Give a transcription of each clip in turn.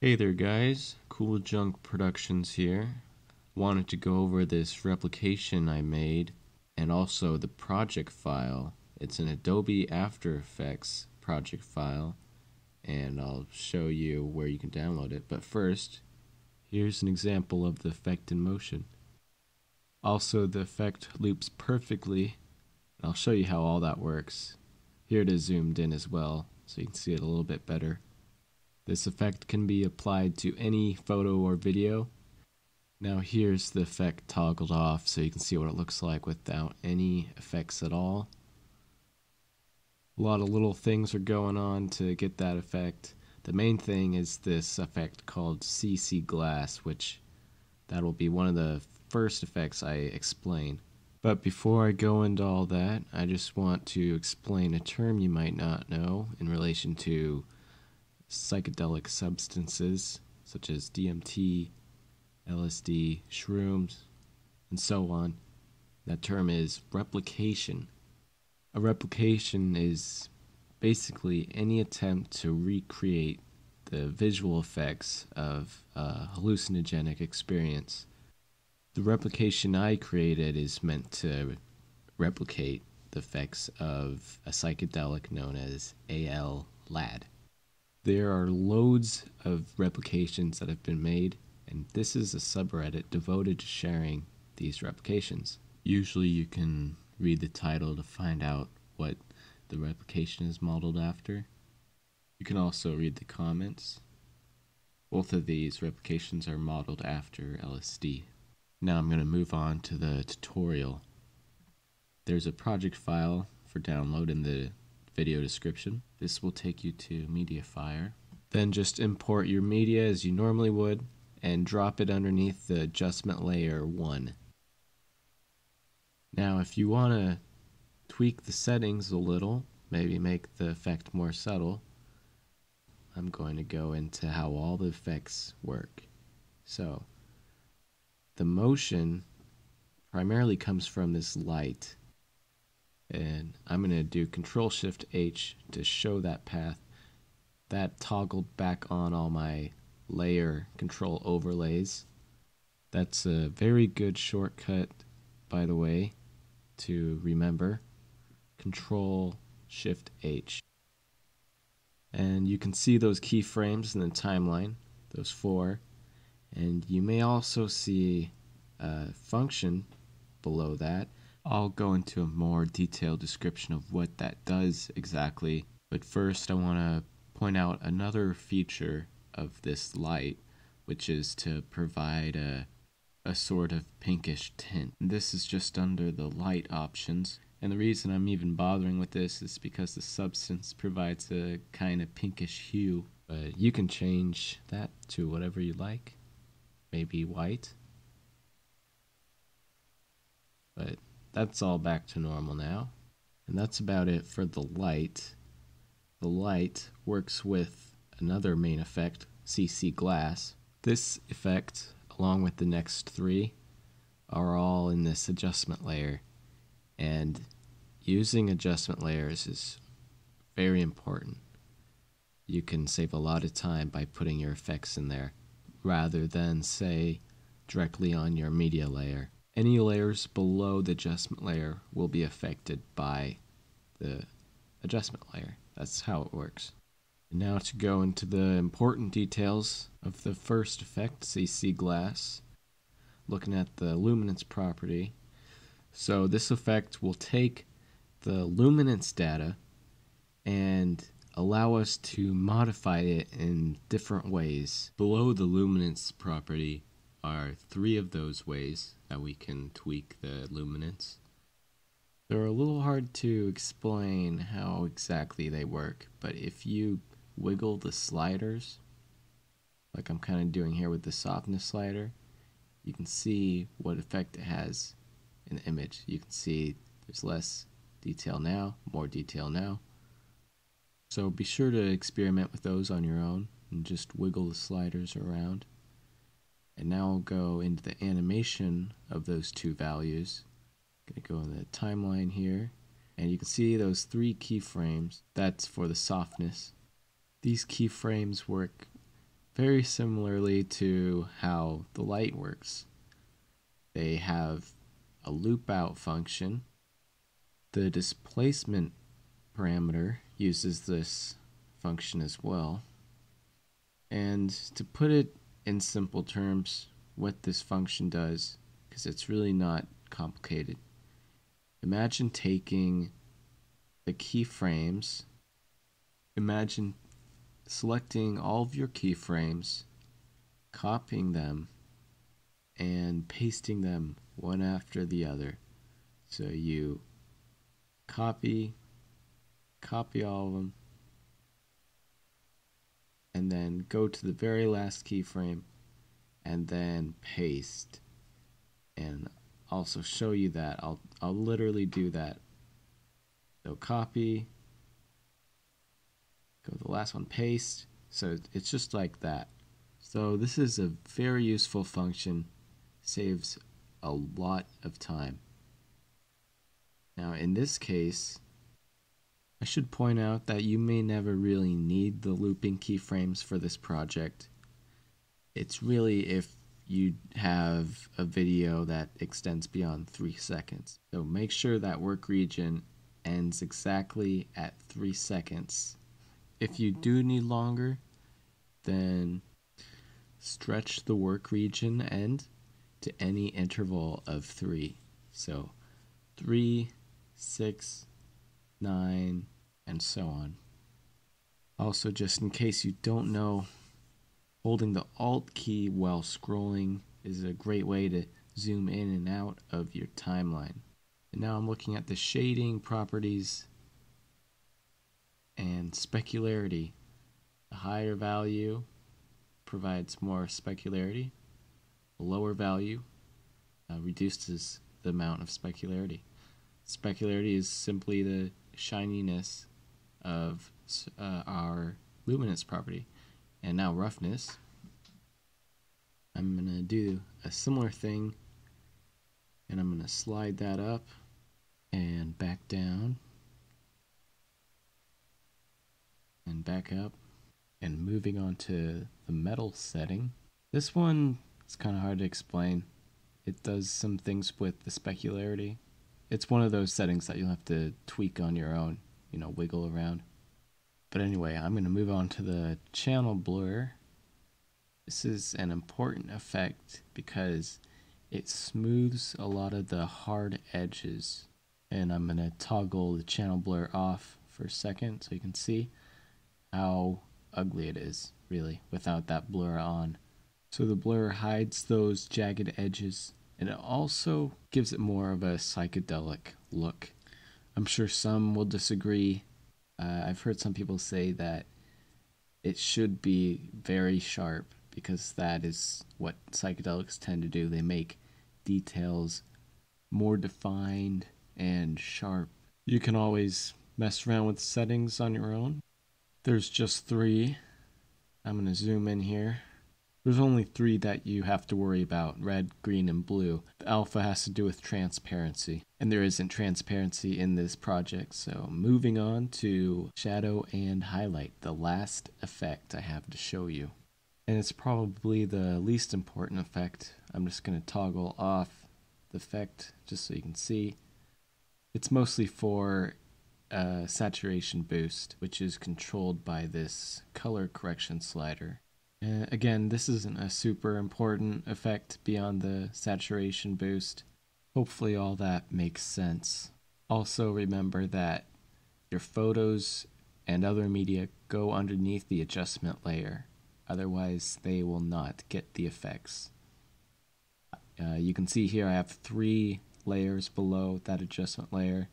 Hey there guys, Cool Junk Productions here. Wanted to go over this replication I made and also the project file. It's an Adobe After Effects project file and I'll show you where you can download it. But first, here's an example of the effect in motion. Also, the effect loops perfectly and I'll show you how all that works. Here it is zoomed in as well so you can see it a little bit better. This effect can be applied to any photo or video. Now here's the effect toggled off so you can see what it looks like without any effects at all. A lot of little things are going on to get that effect. The main thing is this effect called CC Glass, which that'll be one of the first effects I explain. But before I go into all that, I just want to explain a term you might not know in relation to psychedelic substances such as DMT, LSD, shrooms, and so on. That term is replication. A replication is basically any attempt to recreate the visual effects of a hallucinogenic experience. The replication I created is meant to replicate the effects of a psychedelic known as AL-LAD. There are loads of replications that have been made, and this is a subreddit devoted to sharing these replications. Usually you can read the title to find out what the replication is modeled after. You can also read the comments. Both of these replications are modeled after LSD. Now I'm going to move on to the tutorial. There's a project file for download in the video description. This will take you to Mediafire. Then just import your media as you normally would and drop it underneath the adjustment layer 1. Now if you want to tweak the settings a little, maybe make the effect more subtle, I'm going to go into how all the effects work. So the motion primarily comes from this light. And I'm going to do Control-Shift-H to show that path. That toggled back on all my layer control overlays. That's a very good shortcut, by the way, to remember. Control-Shift-H. And you can see those keyframes in the timeline, those 4. And you may also see a function below that. I'll go into a more detailed description of what that does exactly, but first I want to point out another feature of this light, which is to provide a sort of pinkish tint. This is just under the light options, and the reason I'm even bothering with this is because the substance provides a kind of pinkish hue, but you can change that to whatever you like, maybe white, but that's all back to normal now. And that's about it for the light. The light works with another main effect, CC Glass. This effect, along with the next 3, are all in this adjustment layer. And using adjustment layers is very important. You can save a lot of time by putting your effects in there, rather than, say, directly on your media layer. Any layers below the adjustment layer will be affected by the adjustment layer. That's how it works. And now to go into the important details of the first effect, CC Glass, looking at the luminance property. So this effect will take the luminance data and allow us to modify it in different ways. Below the luminance property are 3 of those ways that we can tweak the luminance. They're a little hard to explain how exactly they work, but if you wiggle the sliders, like I'm kind of doing here with the softness slider, you can see what effect it has in the image. You can see there's less detail now, more detail now. So be sure to experiment with those on your own and just wiggle the sliders around. And now I'll go into the animation of those 2 values. I'm going to go in the timeline here, and you can see those 3 keyframes. That's for the softness. These keyframes work very similarly to how the light works. They have a loop out function. The displacement parameter uses this function as well. And to put it in simple terms, what this function does, because it's really not complicated. Imagine taking the keyframes, imagine selecting all of your keyframes, copying them, and pasting them one after the other. So you copy all of them, and then go to the very last keyframe, and then paste. And also show you that. I'll literally do that. So copy, go to the last one, paste. So it's just like that. So this is a very useful function, saves a lot of time. Now in this case, I should point out that you may never really need the looping keyframes for this project. It's really if you have a video that extends beyond 3 seconds. So make sure that work region ends exactly at 3 seconds. If you do need longer, then stretch the work region end to any interval of 3. So 3, 6, 9, and so on. Also, just in case you don't know, holding the Alt key while scrolling is a great way to zoom in and out of your timeline. And now I'm looking at the shading properties and specularity. The higher value provides more specularity. The lower value reduces the amount of specularity. Specularity is simply the shininess of our luminance property. And now roughness. I'm going to do a similar thing, and I'm going to slide that up and back down and back up. And moving on to the metal setting. This one is kind of hard to explain. It does some things with the specularity. It's one of those settings that you'll have to tweak on your own, wiggle around. But anyway, I'm going to move on to the channel blur. This is an important effect because it smooths a lot of the hard edges. And I'm going to toggle the channel blur off for a second so you can see how ugly it is, really, without that blur on. So the blur hides those jagged edges, and it also gives it more of a psychedelic look. I'm sure some will disagree. I've heard some people say that it should be very sharp because that is what psychedelics tend to do. They make details more defined and sharp. You can always mess around with settings on your own. There's just 3. I'm going to zoom in here. There's only 3 that you have to worry about, red, green, and blue. The alpha has to do with transparency, and there isn't transparency in this project. So moving on to shadow and highlight, the last effect I have to show you. And it's probably the least important effect. I'm just going to toggle off the effect just so you can see. It's mostly for saturation boost, which is controlled by this color correction slider. Again, this isn't a super important effect beyond the saturation boost. Hopefully all that makes sense. Also remember that your photos and other media go underneath the adjustment layer. Otherwise, they will not get the effects. You can see here I have 3 layers below that adjustment layer.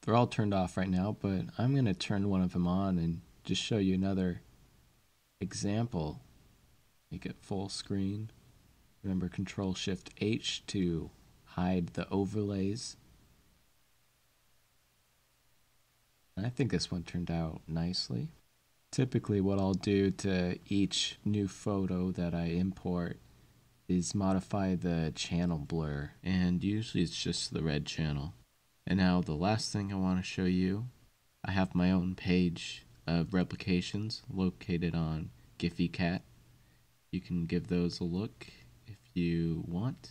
They're all turned off right now, but I'm going to turn one of them on and just show you another example. Make it full screen. Remember Control-Shift-H to hide the overlays. And I think this one turned out nicely. Typically what I'll do to each new photo that I import is modify the channel blur, and usually it's just the red channel. And now the last thing I want to show you, I have my own page of replications located on Giphy Cat. You can give those a look if you want.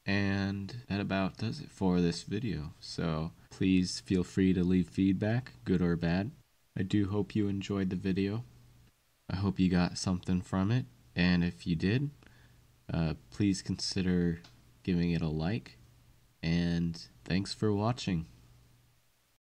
And that about does it for this video. So please feel free to leave feedback, good or bad. I do hope you enjoyed the video. I hope you got something from it. And if you did, please consider giving it a like. And thanks for watching.